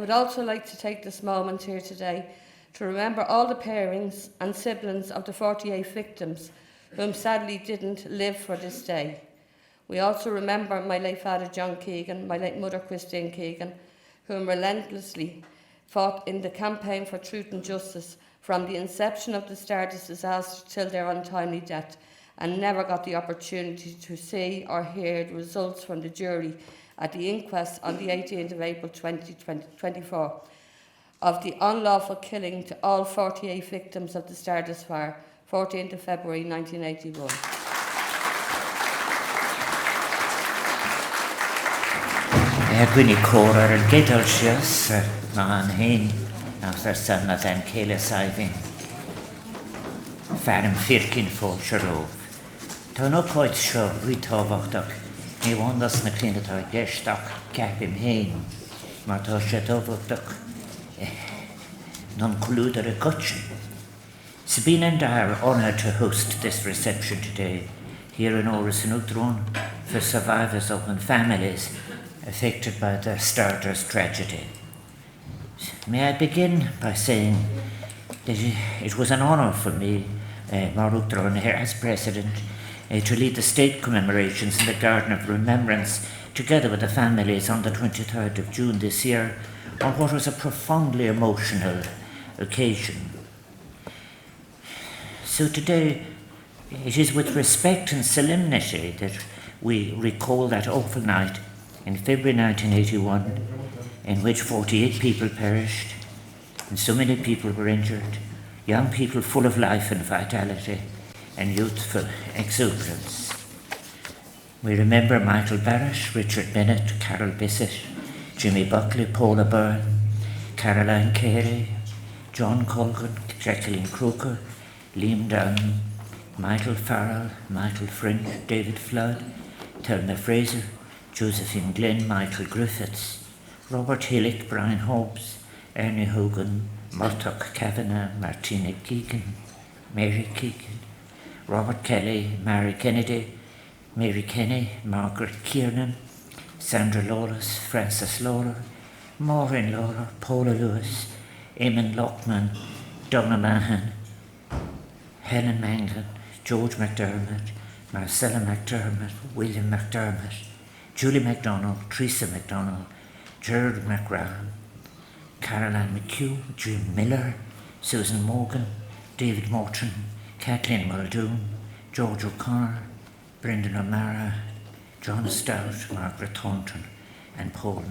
would also like to take this moment here today to remember all the parents and siblings of the 48 victims whom sadly didn't live for this day. We also remember my late father John Keegan, my late mother Christine Keegan, whom relentlessly fought in the campaign for truth and justice from the inception of the Stardust disaster till their untimely death, and never got the opportunity to see or hear the results from the jury at the inquest on the 18th of April 2024 of the unlawful killing to all 48 victims of the Stardust Fire, 14th of February 1981. Gwynny cór ar an gydol sios na an hyn as ar san na dden ceile saifin. Fferm ffyrcyn ffôl siarlof. Ta no coed sio rwytofochtach ni wandas na clinatau gestach gap im hyn. Maar ta siatofochtach non colluder a gutchin. Sabine and I are honoured to host this reception today here in Áras and Uachtaráin for survivors of and families affected by the Stardust Tragedy. May I begin by saying that it was an honour for me, Mar Uachtaráin here as President, to lead the state commemorations in the Garden of Remembrance together with the families on the 23rd of June this year on what was a profoundly emotional occasion. So today, it is with respect and solemnity that we recall that awful night in February 1981 in which 48 people perished and so many people were injured, young people full of life and vitality and youthful exuberance. We remember Michael Barrett, Richard Bennett, Carol Bissett, Jimmy Buckley, Paula Byrne, Caroline Carey, John Colgan, Jacqueline Croker, Liam Down, Michael Farrell, Michael Fringe, David Flood, Thelma Fraser, Josephine Glenn, Michael Griffiths, Robert Hillick, Brian Hobbs, Ernie Hogan, Murtoch Kavanagh, Martina Keegan, Mary Keegan, Robert Kelly, Mary Kennedy, Mary Kenny, Margaret Kiernan, Sandra Lawless, Frances Lawler, Maureen Lawler, Paula Lewis, Eamon Lockman, Donna Mahan, Helen Mangan, George McDermott, Marcella McDermott, William McDermott, Julie MacDonald, Teresa MacDonald, Gerard McGrath, Caroline McHugh, Jim Miller, Susan Morgan, David Morton, Kathleen Muldoon, George O'Connor, Brendan O'Mara, John Stout, Margaret Thornton, and Paul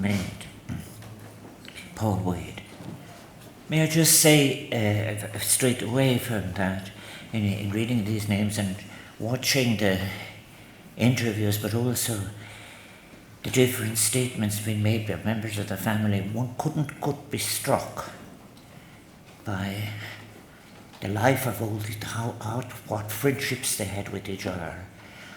Wade. May I just say straight away from that, in reading these names and watching the interviews, but also the different statements being made by members of the family, one couldn't be struck by the life of all what friendships they had with each other.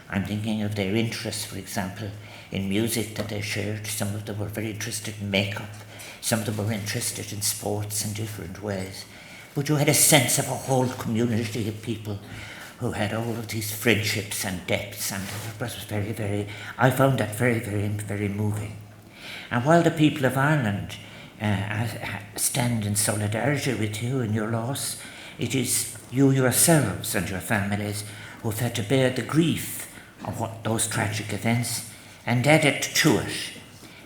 I'm thinking of their interests, for example, in music that they shared. Some of them were very interested in makeup. Some of them were interested in sports in different ways. But you had a sense of a whole community of people who had all of these friendships and depths, and it was very, I found that very moving. And while the people of Ireland stand in solidarity with you in your loss, it is you yourselves and your families who have had to bear the grief of what those tragic events, and added to it,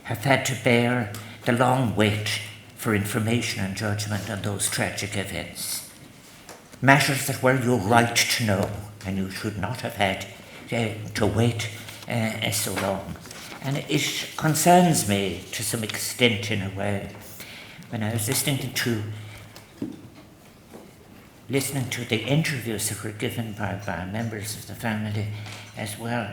have had to bear the long wait for information and judgment on those tragic events. Matters that were your right to know, and you should not have had to wait so long. And it concerns me to some extent in a way. When I was listening to the interviews that were given by members of the family as well,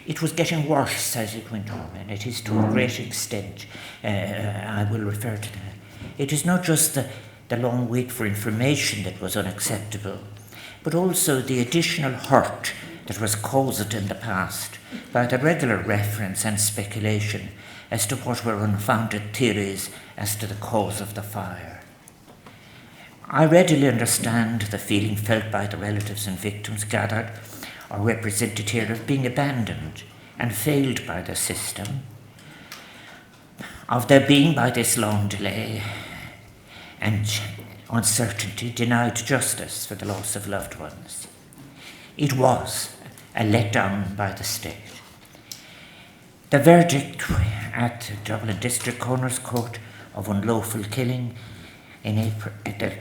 it was getting worse as it went on, and it is to a great extent. I will refer to that. It is not just the long wait for information that was unacceptable, but also the additional hurt that was caused in the past by the regular reference and speculation as to what were unfounded theories as to the cause of the fire. I readily understand the feeling felt by the relatives and victims gathered or represented here of being abandoned and failed by the system, of their being by this long delay and uncertainty denied justice for the loss of loved ones. It was a letdown by the state. The verdict at the Dublin District Coroner's Court of unlawful killing in April, the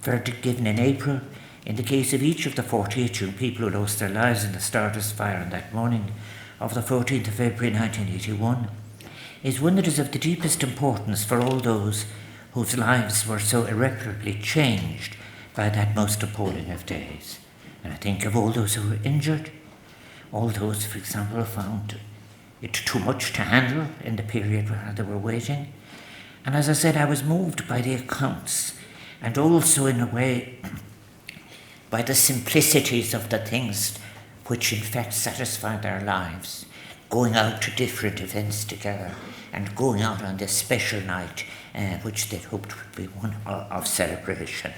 verdict given in April in the case of each of the 48 young people who lost their lives in the Stardust Fire on that morning of the 14th of February 1981, is one that is of the deepest importance for all those whose lives were so irreparably changed by that most appalling of days. And I think of all those who were injured, all those, for example, who found it too much to handle in the period where they were waiting. And as I said, I was moved by the accounts and also in a way by the simplicities of the things which in fact satisfied their lives, going out to different events together and going out on this special night which they hoped would be one of celebration.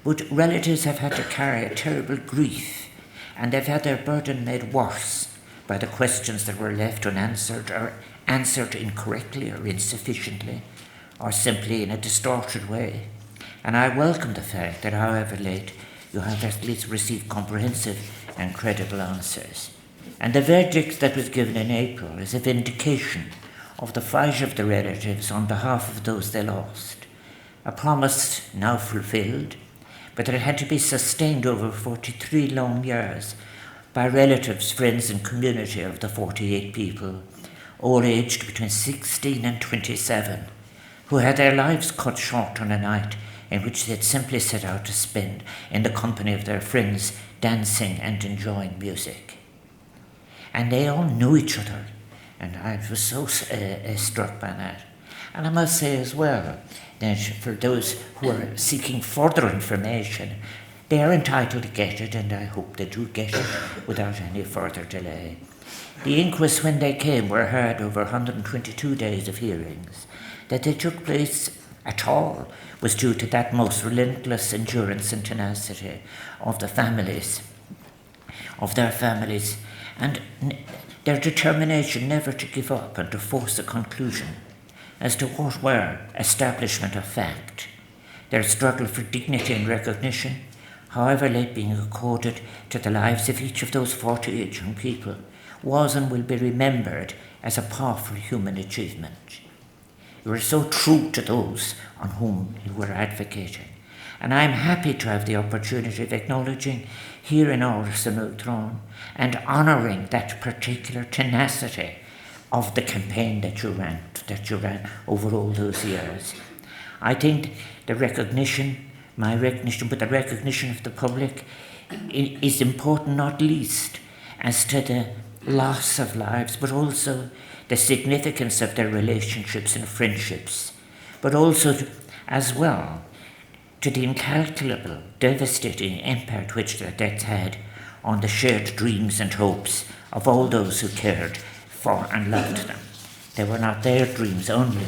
But relatives have had to carry a terrible grief, and they've had their burden made worse by the questions that were left unanswered or answered incorrectly or insufficiently or simply in a distorted way. And I welcome the fact that, however late, you have at least received comprehensive and credible answers. And the verdict that was given in April is a vindication of the fight of the relatives on behalf of those they lost, a promise now fulfilled, but that it had to be sustained over 43 long years by relatives, friends and community of the 48 people, all aged between 16 and 27, who had their lives cut short on a night in which they had simply set out to spend in the company of their friends, dancing and enjoying music. And they all knew each other, and I was so struck by that. And I must say as well that for those who are seeking further information, they are entitled to get it, and I hope they do get it without any further delay. The inquests, when they came, were heard over 122 days of hearings. That they took place at all was due to that most relentless endurance and tenacity of the families, of their families, and their determination never to give up and to force a conclusion as to what were establishment of fact. Their struggle for dignity and recognition, however late being accorded to the lives of each of those 48 young people, was and will be remembered as a powerful human achievement. You were so true to those on whom you were advocating. And I am happy to have the opportunity of acknowledging here in Áras and Uachtaráin and honouring that particular tenacity of the campaign that you ran over all those years. I think the recognition, my recognition, but the recognition of the public is important, not least as to the loss of lives, but also the significance of their relationships and friendships, but also as well to the incalculable, devastating impact which their deaths had on the shared dreams and hopes of all those who cared for and loved them. They were not their dreams only,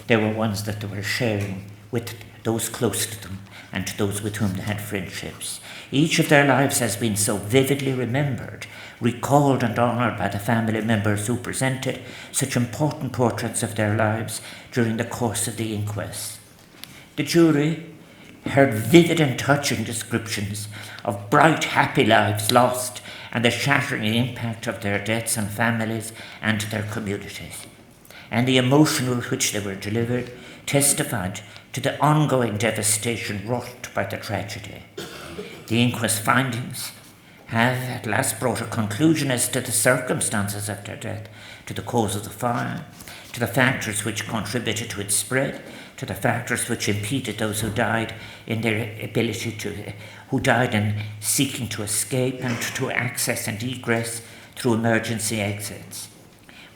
they were ones that they were sharing with those close to them and to those with whom they had friendships. Each of their lives has been so vividly remembered, recalled and honoured by the family members who presented such important portraits of their lives during the course of the inquest. The jury heard vivid and touching descriptions of bright, happy lives lost and the shattering impact of their deaths on families and their communities. And the emotion with which they were delivered testified to the ongoing devastation wrought by the tragedy. The inquest findings have at last brought a conclusion as to the circumstances of their death, to the cause of the fire, to the factors which contributed to its spread, to the factors which impeded those who died in their ability to, who died in seeking to escape and to access and egress through emergency exits.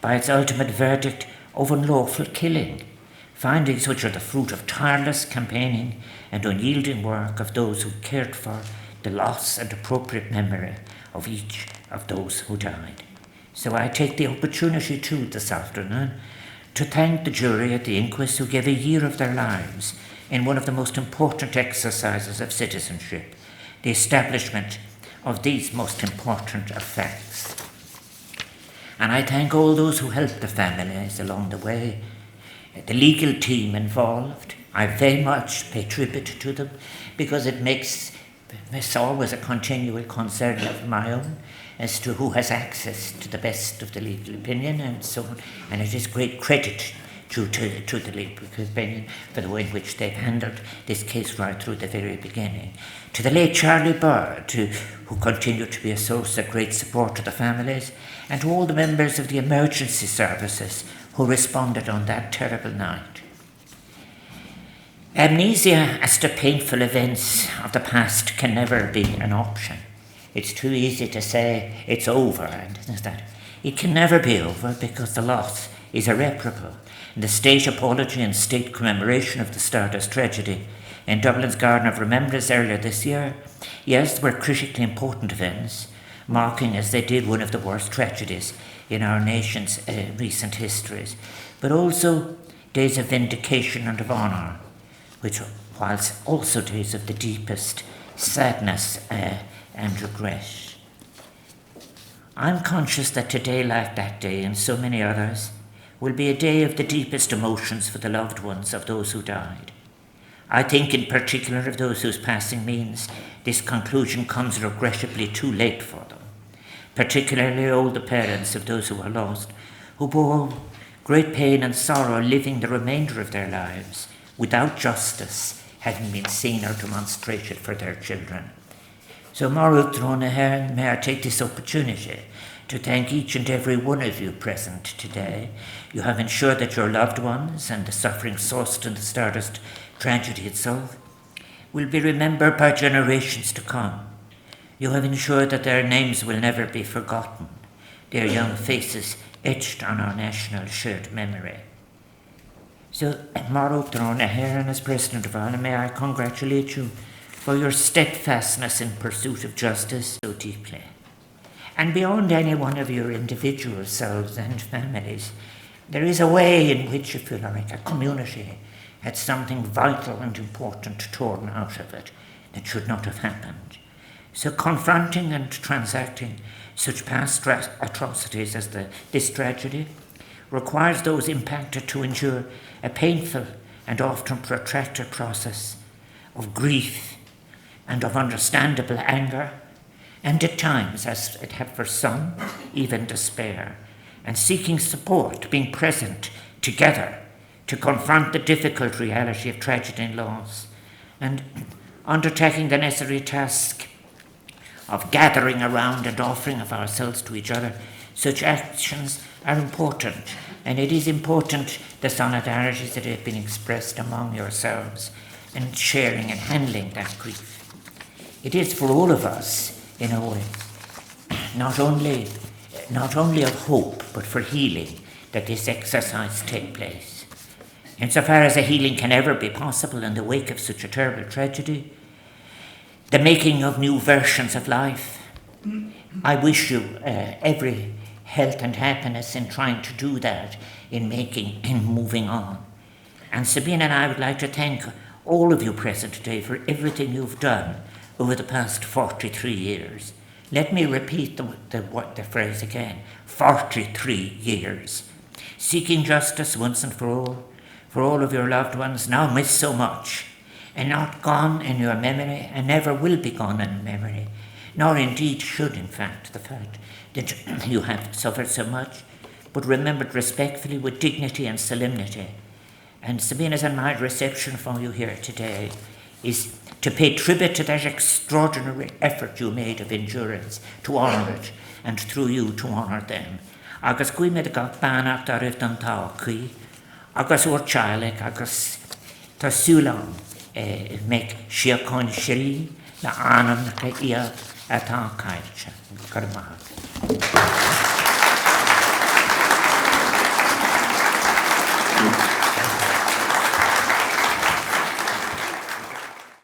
By its ultimate verdict of unlawful killing, findings which are the fruit of tireless campaigning and unyielding work of those who cared for the loss and appropriate memory of each of those who died. So I take the opportunity too this afternoon to thank the jury at the inquest who gave a year of their lives in one of the most important exercises of citizenship, the establishment of these most important of facts. And I thank all those who helped the families along the way. The legal team involved, I very much pay tribute to them because it's always a continual concern of my own as to who has access to the best of the legal opinion and so on. And it is great credit to the legal opinion for the way in which they've handled this case right through the very beginning. To the late Charlie Bird, who continued to be a source of great support to the families, and to all the members of the emergency services who responded on that terrible night. Amnesia as to painful events of the past can never be an option. It's too easy to say it's over, and that it can never be over because the loss is irreparable. And the state apology and state commemoration of the Stardust Tragedy in Dublin's Garden of Remembrance earlier this year, yes, were critically important events, marking as they did one of the worst tragedies in our nation's recent histories, but also days of vindication and of honour, which whilst also days of the deepest sadness and regret. I'm conscious that today, like that day and so many others, will be a day of the deepest emotions for the loved ones of those who died. I think in particular of those whose passing means this conclusion comes regrettably too late for them, particularly all the parents of those who were lost, who bore great pain and sorrow living the remainder of their lives without justice having been seen or demonstrated for their children. So, may I take this opportunity to thank each and every one of you present today. You have ensured that your loved ones and the suffering sourced in the Stardust Tragedy itself will be remembered by generations to come. You have ensured that their names will never be forgotten, their young faces etched on our national shared memory. So, Uachtaráin, as President of Ireland, may I congratulate you for your steadfastness in pursuit of justice so deeply. And beyond any one of your individual selves and families, there is a way in which you feel like a community had something vital and important torn out of it that should not have happened. So confronting and transacting such past atrocities as this tragedy requires those impacted to endure a painful and often protracted process of grief and of understandable anger, and at times, as it had for some, even despair, and seeking support, being present together to confront the difficult reality of tragedy and loss, and undertaking the necessary task of gathering around and offering of ourselves to each other. Such actions are important, and it is important the solidarities that have been expressed among yourselves and sharing and handling that grief. It is for all of us, in a way, not only of hope, but for healing, that this exercise take place. Insofar as a healing can ever be possible in the wake of such a terrible tragedy, the making of new versions of life, I wish you every health and happiness in trying to do that, in moving on. And Sabine and I would like to thank all of you present today for everything you've done over the past 43 years. Let me repeat the phrase again, 43 years. Seeking justice once and for all of your loved ones now missed so much, and not gone in your memory, and never will be gone in memory, nor indeed should, in fact, the fact that you have suffered so much, but remembered respectfully with dignity and solemnity. And Sabina's and my reception for you here today is to pay tribute to that extraordinary effort you made of endurance, to honour it, and through you to honour them. Agus gui me gach banach da rif dan ta cui, agus Uachtaráin, agus ta súlan meg siacon shri, la anam na ia a ta kailcha. Garmag.